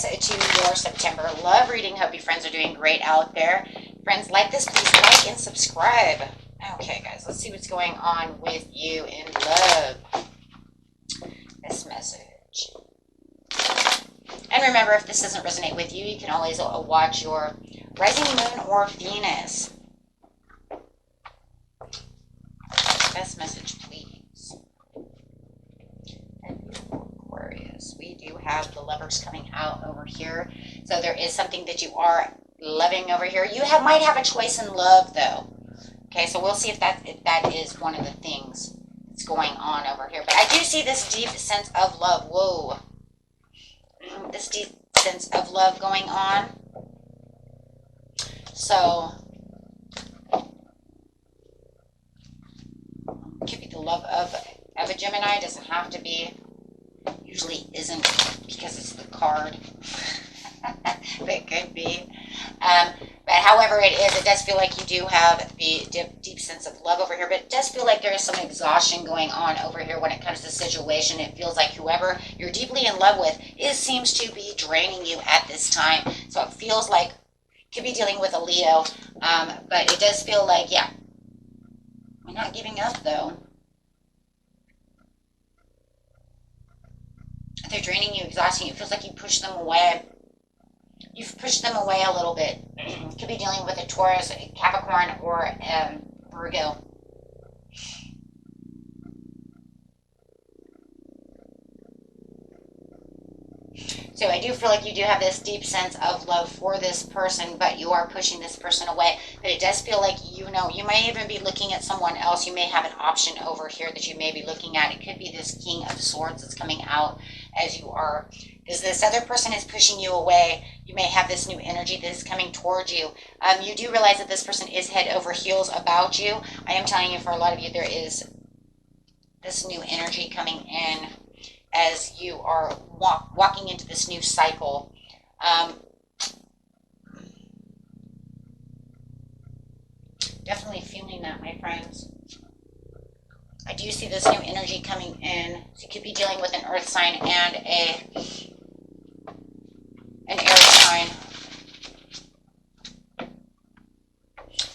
us to your September love reading. Hope you friends are doing great out there. Friends, like this, please like and subscribe. Okay, guys, let's see what's going on with you in love. This message. And remember, if this doesn't resonate with you, you can always watch your rising moon or Venus. Best message, please. And beautiful Aquarius. We do have the lovers coming out over here. So there is something that you are loving over here. You might have a choice in love, though. Okay, so we'll see if that is one of the things that's going on over here. But I do see this deep sense of love. Whoa. This deep sense of love going on. So, it could be the love of a Gemini. It doesn't have to be. Usually isn't because it's the card. But it could be. But however it is, it does feel like you do have the deep sense of love over here. But it does feel like there is some exhaustion going on over here when it comes to the situation. It feels like whoever you're deeply in love with seems to be draining you at this time. So it feels like you could be dealing with a Leo. But it does feel like, yeah, you're not giving up, though. They're draining you, exhausting you. It feels like you push them away. You've pushed them away a little bit. You could be dealing with a Taurus, a Capricorn, or Virgo. So I do feel like you do have this deep sense of love for this person, but you are pushing this person away. But it does feel like, you may even be looking at someone else. You may have an option over here that you may be looking at. It could be this King of Swords that's coming out as you are. Because this other person is pushing you away. You may have this new energy that is coming towards you. You do realize that this person is head over heels about you. I am telling you, for a lot of you, there is this new energy coming in as you are walking into this new cycle. Definitely feeling that, my friends. I do see this new energy coming in. So you could be dealing with an earth sign and an air sign.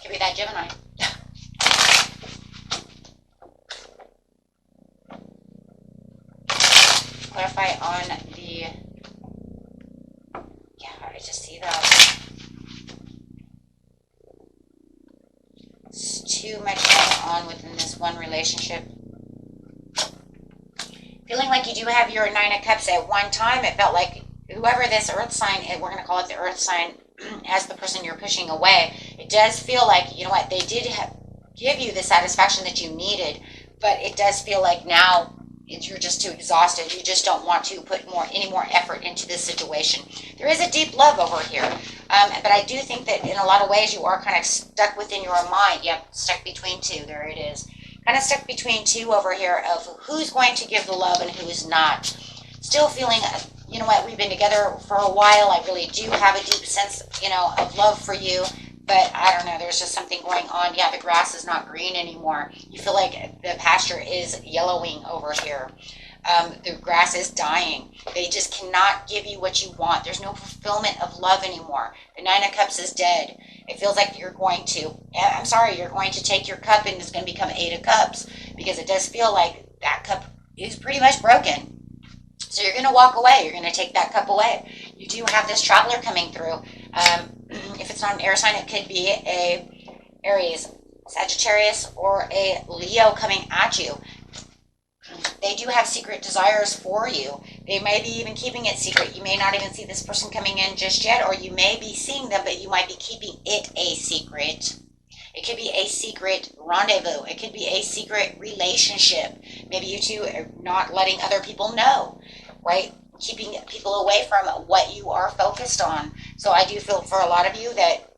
Could be that Gemini. Clarify on the, yeah, I just see that. It's too much going on within this one relationship. Feeling like you do have your Nine of Cups at one time. It felt like whoever this earth sign is, we're going to call it the earth sign, as the person you're pushing away, it does feel like, you know what, they did give you the satisfaction that you needed, but it does feel like now you're just too exhausted. You just don't want to put any more effort into this situation. There is a deep love over here, but I do think that in a lot of ways you are kind of stuck within your mind. Yep, stuck between two. There it is. Kind of stuck between two over here of who's going to give the love and who's not. Still feeling, you know what, we've been together for a while. I really do have a deep sense, of love for you. But I don't know, there's just something going on. Yeah, the grass is not green anymore. You feel like the pasture is yellowing over here. The grass is dying. They just cannot give you what you want. There's no fulfillment of love anymore. The Nine of Cups is dead. It feels like you're going to take your cup and it's going to become Eight of Cups, because it does feel like that cup is pretty much broken. So you're going to walk away. You're going to take that cup away. You do have this traveler coming through. If it's not an air sign, it could be a Aries, Sagittarius, or a Leo coming at you. They do have secret desires for you. They may be even keeping it secret. You may not even see this person coming in just yet, or you may be seeing them, but you might be keeping it a secret. It could be a secret rendezvous. It could be a secret relationship. Maybe you two are not letting other people know, right? Keeping people away from what you are focused on. So I do feel for a lot of you that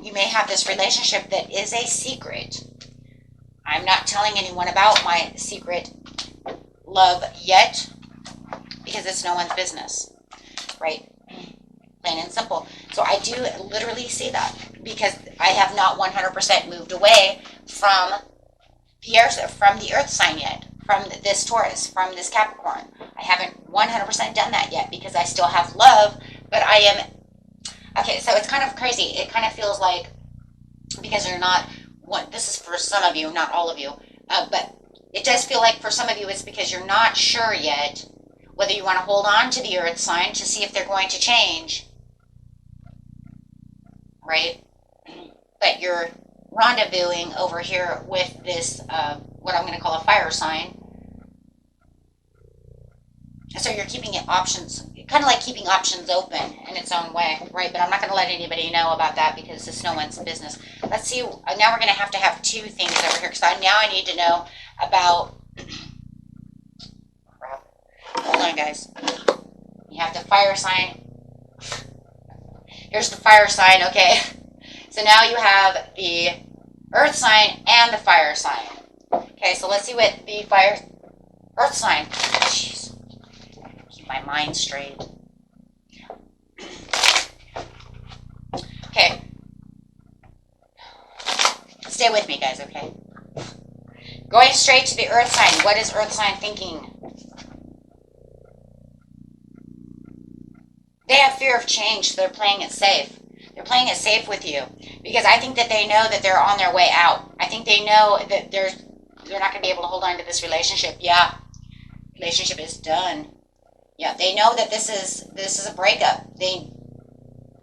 you may have this relationship that is a secret. I'm not telling anyone about my secret love yet, because it's no one's business, right? Plain and simple. So I do literally see that, because I have not 100% moved away from the earth sign yet, from this Taurus, from this Capricorn. I haven't 100% done that yet, because I still have love But I am, okay, so it's kind of crazy. It kind of feels like, because you're not, this is for some of you, not all of you, but it does feel like for some of you it's because you're not sure yet whether you want to hold on to the earth sign to see if they're going to change, right? But you're rendezvousing over here with this, what I'm going to call a fire sign. So you're keeping it options, kind of like keeping options open in its own way, right? But I'm not going to let anybody know about that because it's no one's business. Let's see. Now we're going to have two things over here because now I need to know about. Crap. Hold on, guys. You have the fire sign. Here's the fire sign. Okay. So now you have the earth sign and the fire sign. Okay. So let's see what the earth sign. Jeez. My mind straight. Okay. Stay with me, guys, okay? Going straight to the earth sign. What is earth sign thinking? They have fear of change, so they're playing it safe. They're playing it safe with you because I think that they know that they're on their way out. I think they know that they're not going to be able to hold on to this relationship. Yeah. Relationship is done. Yeah, they know that this is a breakup. They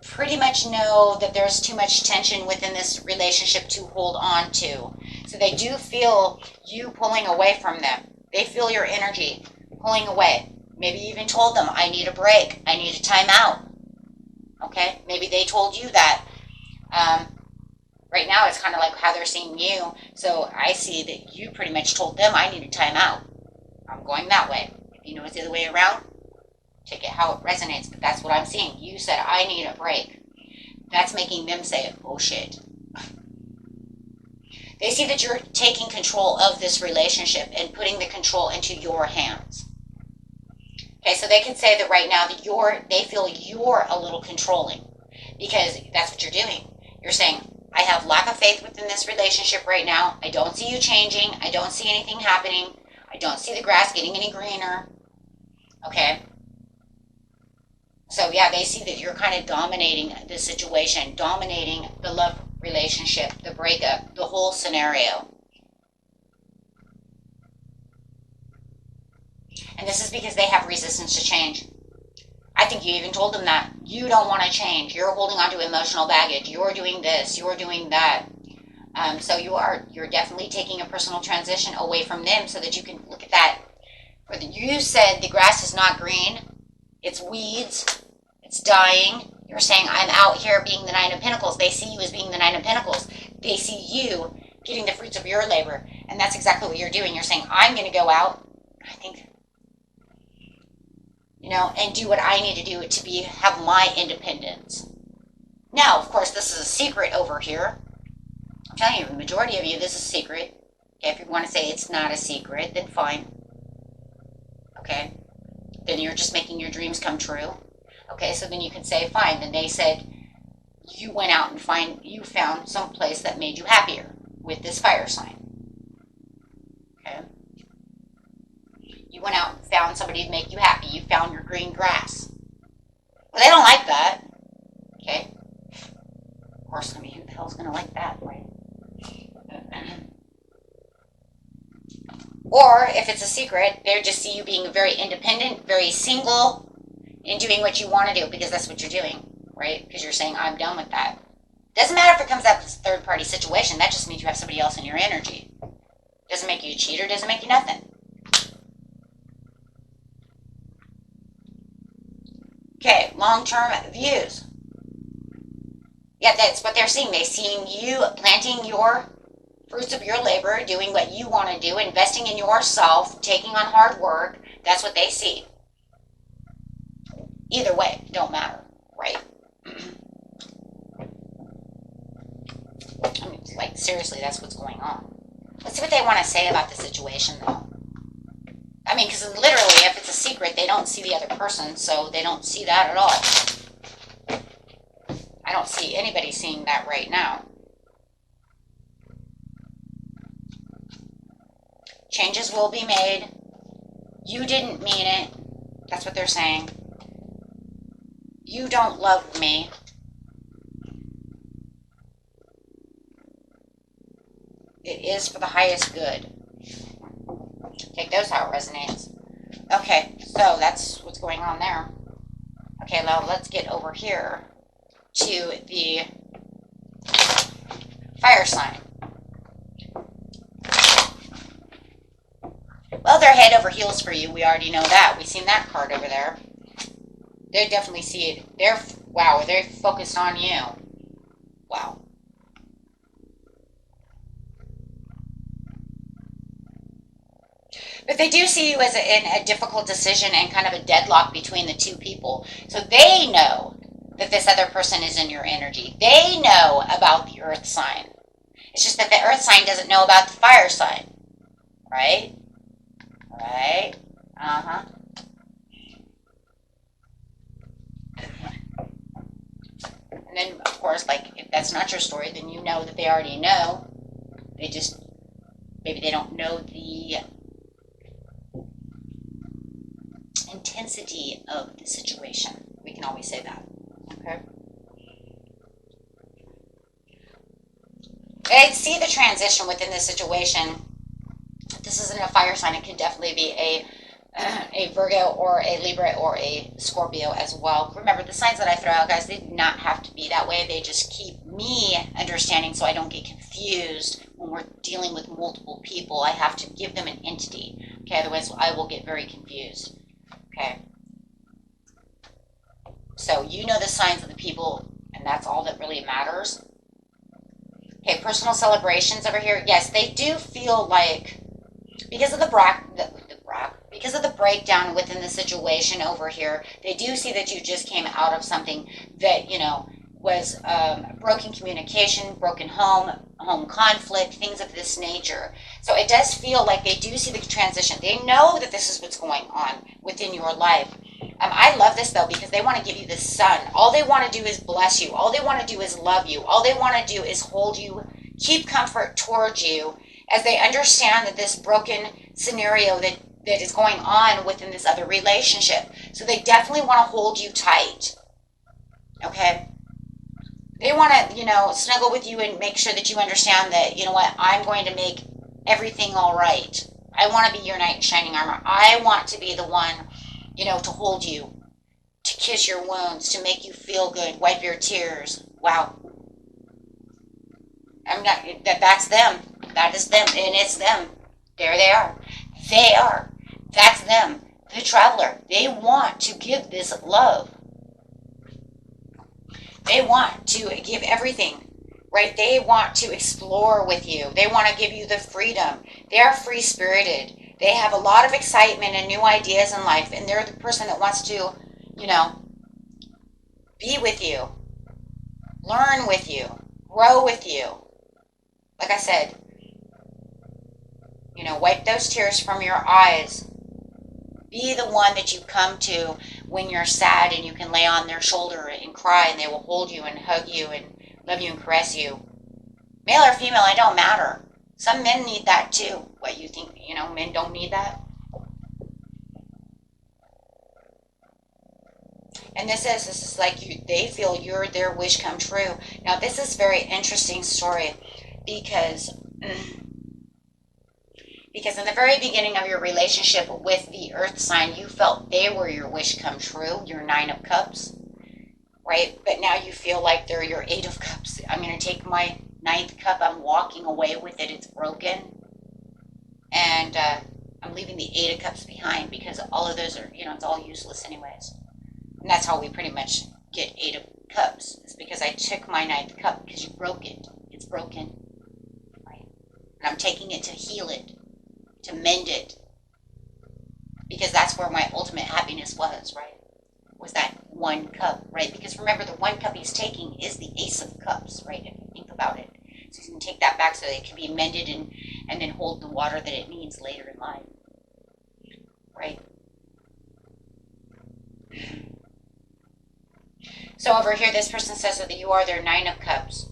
pretty much know that there's too much tension within this relationship to hold on to. So they do feel you pulling away from them. They feel your energy pulling away. Maybe you even told them, I need a break. I need a time out. Okay? Maybe they told you that. Right now, it's kind of like how they're seeing you. So I see that you pretty much told them, I need a time out. I'm going that way. If you know it's the other way around, take it how it resonates, but that's what I'm seeing. You said, I need a break. That's making them say, oh shit. They see that you're taking control of this relationship and putting the control into your hands. Okay, so they can say that right now that they feel you're a little controlling because that's what you're doing. You're saying, I have lack of faith within this relationship right now. I don't see you changing. I don't see anything happening. I don't see the grass getting any greener. Okay. So yeah, they see that you're kind of dominating the situation, dominating the love relationship, the breakup, the whole scenario. And this is because they have resistance to change. I think you even told them that. You don't want to change. You're holding on to emotional baggage. You're doing this. You're doing that. So you're definitely taking a personal transition away from them so that you can look at that. You said the grass is not green. It's weeds. It's dying. You're saying, I'm out here being the Nine of Pentacles. They see you as being the Nine of Pentacles. They see you getting the fruits of your labor. And that's exactly what you're doing. You're saying, I'm going to go out, I think, and do what I need to do to have my independence. Now, of course, this is a secret over here. I'm telling you, the majority of you, this is a secret. Okay, if you want to say it's not a secret, then fine. Okay, then you're just making your dreams come true. Okay, so then you can say, fine. Then they said, you went out and you found some place that made you happier with this fire sign. Okay. You went out and found somebody to make you happy. You found your green grass. Well, they don't like that. Okay. Of course, who the hell's going to like that, right? Or, if it's a secret, they just see you being very independent, very single, and doing what you want to do, because that's what you're doing, right? Because you're saying, I'm done with that. Doesn't matter if it comes up as a third-party situation. That just means you have somebody else in your energy. Doesn't make you a cheater, doesn't make you nothing. Okay, long-term views. Yeah, that's what they're seeing. They're seeing you planting your fruits of your labor, doing what you want to do, investing in yourself, taking on hard work. That's what they see. Either way, don't matter, right? I mean, like, seriously, that's what's going on. Let's see what they want to say about the situation, though. I mean, because literally, if it's a secret, they don't see the other person, so they don't see that at all. I don't see anybody seeing that right now. Changes will be made. You didn't mean it. That's what they're saying. You don't love me. It is for the highest good. Take those how it resonates. Okay, so that's what's going on there. Okay, now let's get over here to the fire sign. Well, they're head over heels for you. We already know that. We've seen that card over there. They definitely see it. Wow, they're focused on you. Wow. But they do see you as in a difficult decision and kind of a deadlock between the two people. So they know that this other person is in your energy. They know about the earth sign. It's just that the earth sign doesn't know about the fire sign. Right? Right? Uh-huh. And then, of course, like, if that's not your story, then you know that they already know. They just, maybe they don't know the intensity of the situation. We can always say that. Okay? I see the transition within this situation. This isn't a fire sign. It could definitely be a Virgo or a Libra or a Scorpio as well. Remember, the signs that I throw out, guys, they do not have to be that way. They just keep me understanding so I don't get confused when we're dealing with multiple people. I have to give them an entity. Okay, otherwise I will get very confused. Okay. So you know the signs of the people, and that's all that really matters. Okay, personal celebrations over here. Yes, they do feel like, because of the because of the breakdown within the situation over here, they do see that you just came out of something that, you know, was broken communication, broken home conflict, things of this nature. So it does feel like they do see the transition. They know that this is what's going on within your life. I love this, though, because they want to give you the sun. All they want to do is bless you. All they want to do is love you. All they want to do is hold you, keep comfort towards you, as they understand that this broken scenario that is going on within this other relationship. So they definitely want to hold you tight. Okay? They want to, you know, snuggle with you and make sure that you understand that, you know what, I'm going to make everything all right. I want to be your knight in shining armor. I want to be the one, you know, to hold you, to kiss your wounds, to make you feel good, wipe your tears. Wow. That's them. That is them, and it's them. There they are. They are. That's them. The traveler. They want to give this love. They want to give everything, right? They want to explore with you. They want to give you the freedom. They are free-spirited. They have a lot of excitement and new ideas in life, and they're the person that wants to, you know, be with you, learn with you, grow with you. Like I said, you know, wipe those tears from your eyes. Be the one that you come to when you're sad, and you can lay on their shoulder and cry, and they will hold you and hug you and love you and caress you. Male or female, it don't matter. Some men need that too. What, you think, you know, men don't need that? And this is like they feel you're their wish come true. Now, this is a very interesting story because in the very beginning of your relationship with the earth sign, you felt they were your wish come true, your 9 of cups, right? But now you feel like they're your 8 of cups. I'm going to take my 9th cup. I'm walking away with it. It's broken. And I'm leaving the 8 of cups behind because all of those are, you know, it's all useless anyways. And that's how we pretty much get 8 of cups. It's because I took my 9th cup because you broke it. It's broken. Right? And I'm taking it to heal it, to mend it. Because that's where my ultimate happiness was, right? Was that 1 cup, right? Because remember, the 1 cup he's taking is the Ace of Cups, right? If you think about it. So he's going to take that back so that it can be mended and then hold the water that it needs later in life. Right? So over here, this person says that you are their 9 of Cups.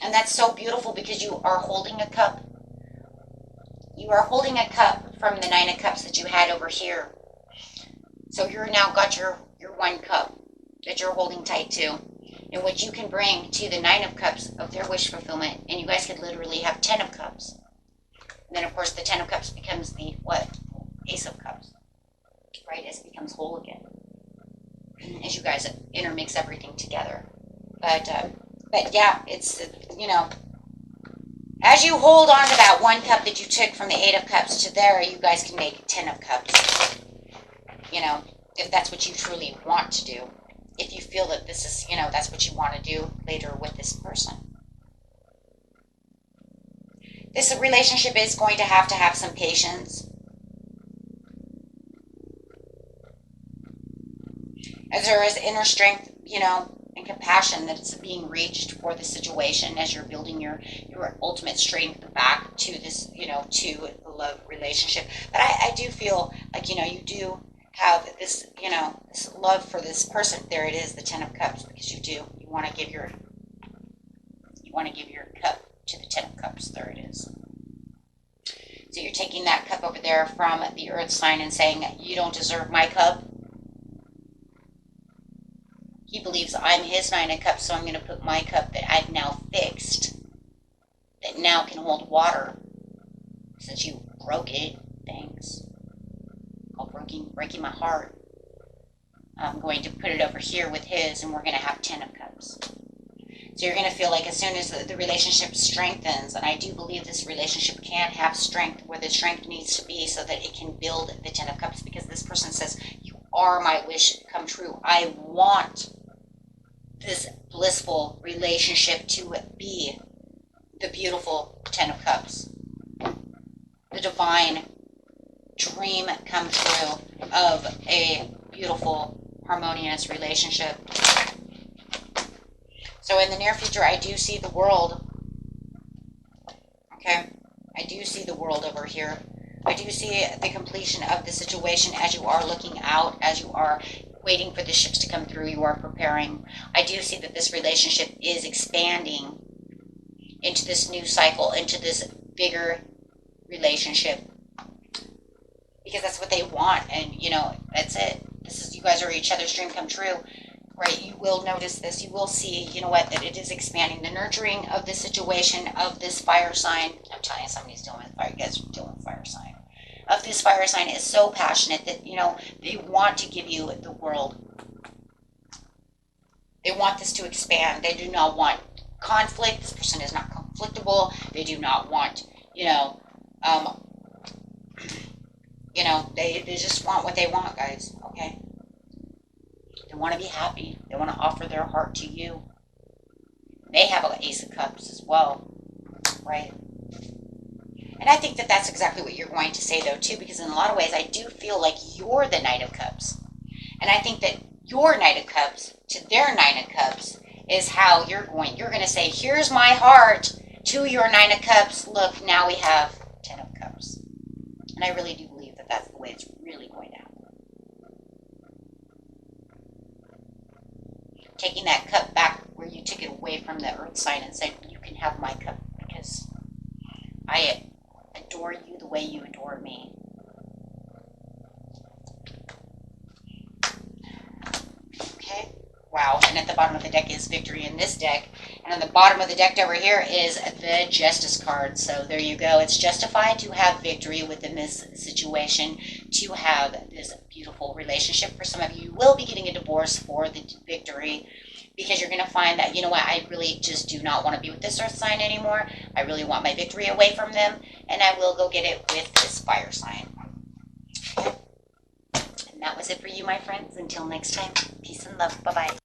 And that's so beautiful because you are holding a cup. You are holding a cup from the 9 of Cups that you had over here. So you're now got your one cup that you're holding tight to, and what you can bring to the 9 of Cups of their wish fulfillment, and you guys could literally have 10 of Cups. And then, of course, the 10 of Cups becomes the, what? Ace of Cups. Right? As it becomes whole again. As you guys intermix everything together. But yeah, it's, you know, as you hold on to that 1 cup that you took from the 8 of Cups to there, you guys can make 10 of Cups. You know, if that's what you truly want to do. If you feel that this is, you know, that's what you want to do later with this person. This relationship is going to have some patience. As there is inner strength, you know, and compassion that is being reached for the situation as you're building your ultimate strength back to this, you know, to the love relationship. But I do feel like, you know, you do have this, you know, this love for this person. There it is, the 10 of Cups, because you do. You want to give your cup to the 10 of Cups. There it is. So you're taking that cup over there from the earth sign and saying, you don't deserve my cup. He believes I'm his 9 of Cups, so I'm going to put my cup that I've now fixed, that now can hold water, since you broke it. Thanks. All breaking my heart. I'm going to put it over here with his, and we're going to have 10 of Cups. So you're going to feel like as soon as the relationship strengthens, and I do believe this relationship can have strength, where the strength needs to be so that it can build the 10 of Cups, because this person says, you are my wish come true. I want this blissful relationship to be the beautiful 10 of Cups. The divine dream come true of a beautiful, harmonious relationship. So in the near future, I do see the world. Okay? I do see the world over here. I do see the completion of the situation as you are looking out, as you are waiting for the ships to come through, you are preparing. I do see that this relationship is expanding into this new cycle, into this bigger relationship. Because that's what they want, and, you know, that's it. This is, you guys are each other's dream come true. Right, you will notice this. You will see, you know what, that it is expanding. The nurturing of the situation of this fire sign. I'm telling you, somebody's dealing with fire. You guys are dealing with fire sign. Of this fire sign is so passionate that, you know, they want to give you the world. They want this to expand. They do not want conflict. This person is not conflictable. They do not want, you know, they just want what they want, guys, okay? They want to be happy. They want to offer their heart to you. They have an Ace of Cups as well, right? And I think that that's exactly what you're going to say, though, too, because in a lot of ways, I do feel like you're the Knight of Cups. And I think that your Knight of Cups to their 9 of Cups is how you're going to say, here's my heart to your 9 of Cups. Look, now we have 10 of Cups. And I really do believe that that's the way it's really going to happen. Taking that cup back where you took it away from the earth sign and said, you can have my cup because I adore you the way you adore me. Okay. Wow. And at the bottom of the deck is victory in this deck. And on the bottom of the deck over here is the Justice card. So there you go. It's justified to have victory within this situation, to have this beautiful relationship. For some of you, you will be getting a divorce for the victory, because you're going to find that, you know what, I really just do not want to be with this earth sign anymore. I really want my victory away from them, and I will go get it with this fire sign. And that was it for you, my friends. Until next time, peace and love. Bye-bye.